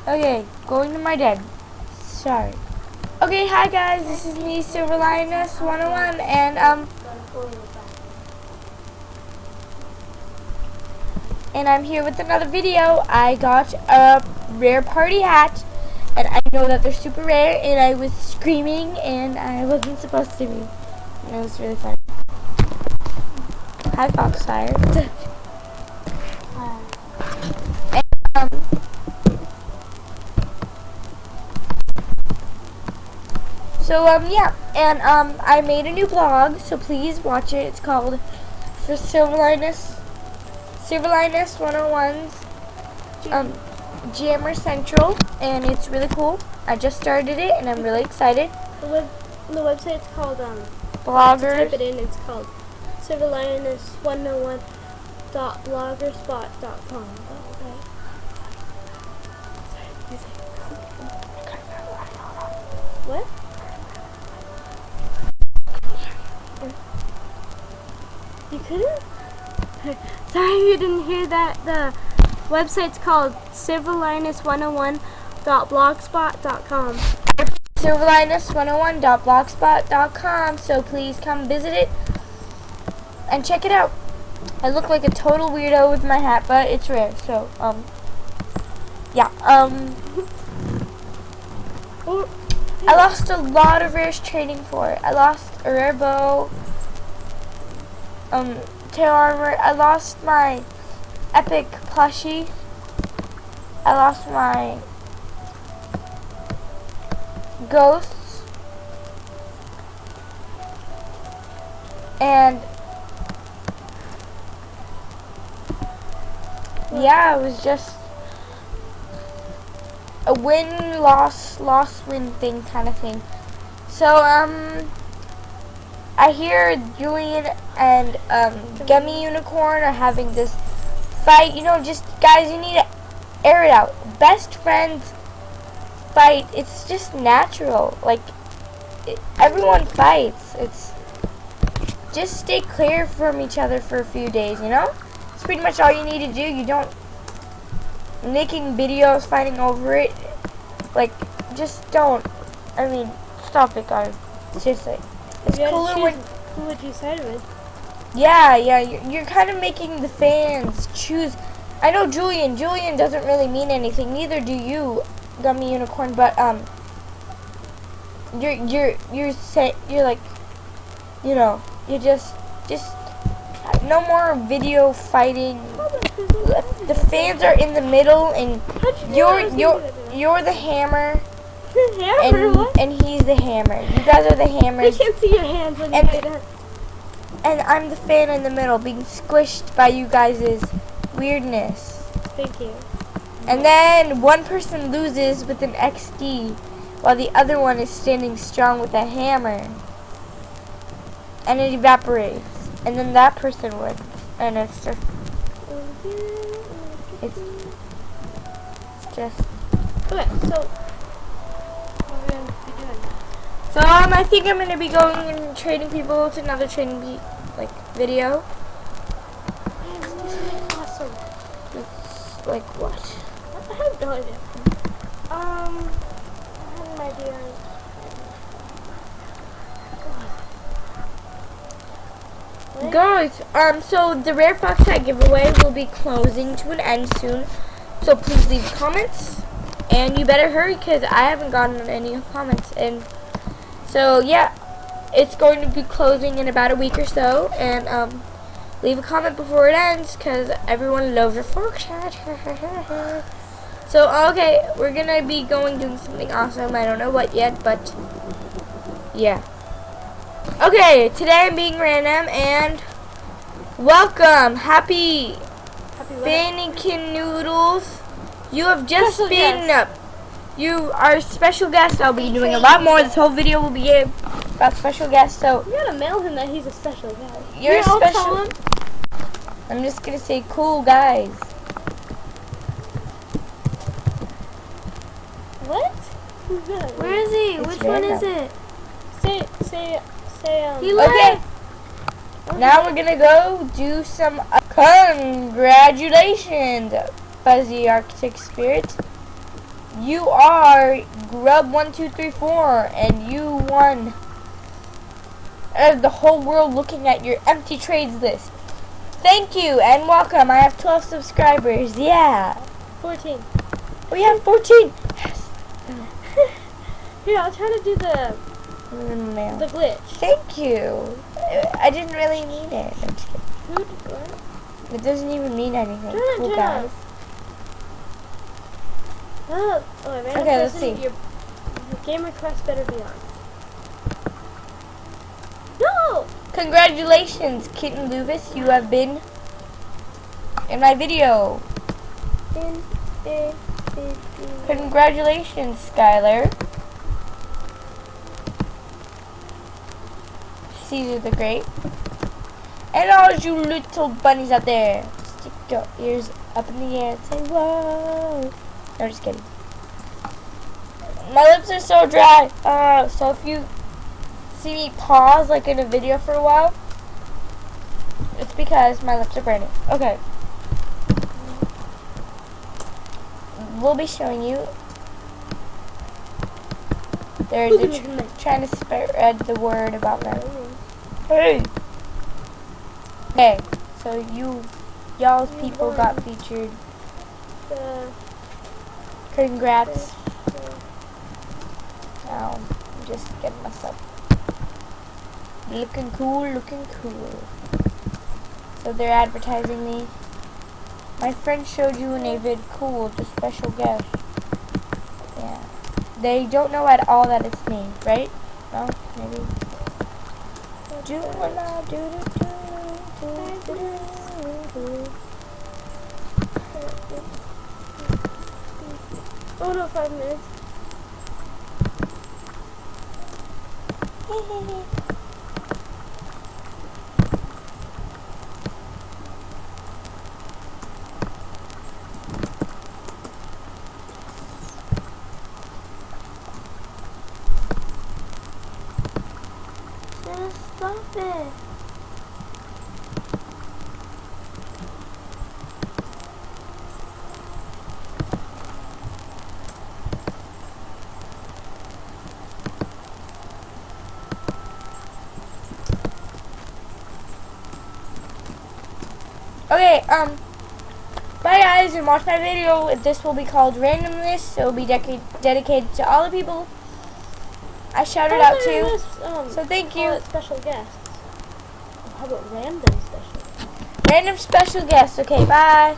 Okay, going to my den. Sorry. Okay, hi guys, this is me, Silver Lioness 101, and I'm here with another video. I got a rare party hat, and I know that they're super rare, and I was screaming, and I wasn't supposed to be. And it was really funny. Hi, Foxfire. and, yeah, and I made a new blog, so please watch it. It's called for Silver Lioness 101's Jammer Central, and it's really cool. I just started it, and I'm really excited. The website's called Bloggers. type it in. It's called silverlioness101.bloggerspot.com. What? You couldn't? Sorry you didn't hear that. The website's called silverlioness101.blogspot.com. silverlioness101.blogspot.com, so please come visit it and check it out. I look like a total weirdo with my hat, but it's rare, so yeah. I lost a lot of rares trading for it. I lost a rare bow, tail armor. I lost my epic plushie. I lost my ghosts, and yeah, it was just a win, loss, win thing kind of thing. So I hear Julian and Gummy Unicorn are having this fight. You know, just guys, you need to air it out. Best friends fight. It's just natural. Like everyone fights. It's just stay clear from each other for a few days. You know, it's pretty much all you need to do. You don't making videos fighting over it. Like, just don't. I mean, stop it, guys. Seriously. It's cooler when. Who would you side with? Yeah, you're kind of making the fans choose. I know Julian doesn't really mean anything. Neither do you, Gummy Unicorn. But you're like, you know, you're just no more video fighting. The fans are in the middle, and you're the hammer. And he's the hammer. You guys are the hammers. I can't see your hands when you say that. And I'm the fan in the middle, being squished by you guys' weirdness. Thank you. And then one person loses with an XD, while the other one is standing strong with a hammer. And it evaporates. And then that person wins. And it's just... It's just... Okay, so... what are we going to be doing? So, I think I'm going to be going and trading people to another trading video. Awesome. It's like what? I have no idea. I have an idea. Guys, so the Rare Fox Hat giveaway will be closing to an end soon. So please leave comments. And you better hurry, because I haven't gotten any comments. And so, yeah, it's going to be closing in about a week or so. And leave a comment before it ends, because everyone loves your Fox Hat. So, okay, we're going to be doing something awesome. I don't know what yet, but yeah. Okay, today I'm being random, and welcome, Happy Fanikin Noodles. You have just you are a special guest. I'll be doing a lot more. This whole video will be about special guests. So you gotta mail him that he's a special guy. You're special. I'm just gonna say cool guys. What? Where is he? Which one is it? Say. Okay. Now we're gonna go do some congratulations, Fuzzy Arctic Spirit. You are Grub1234, and you won. The whole world looking at your empty trades list. Thank you and welcome. I have 12 subscribers. Yeah. 14. We have 14. Yes. Here, I'll try to do the Mail. glitch. Thank you. I didn't really mean it. I'm just kidding. Food, what? It doesn't even mean anything. Turn it Cool down. guys. Oh, random Okay, let's person, see. Your game request better be on. No! Congratulations, Kitten Luvis. You have been in my video. Congratulations, Skylar. Caesar the Great. And all you little bunnies out there, stick your ears up in the air and say, whoa. No, just kidding. My lips are so dry. So if you see me pause like in a video for a while, it's because my lips are burning. Okay. We'll be showing you. They're trying to spread the word about them. Hey! Okay, so y'all's people got featured. Congrats. Now, I'm just getting myself looking cool. So they're advertising me. My friend showed you in a vid. Cool, the special guest. Yeah. They don't know at all that it's me, right? No? Maybe. Oh no, 5 minutes. Just stop it. Okay, bye guys, and watch my video. This will be called Randomness. It will be dedicated to all the people I shouted out to. So thank you. Special guests. How about random special? Random special guests. Okay, bye.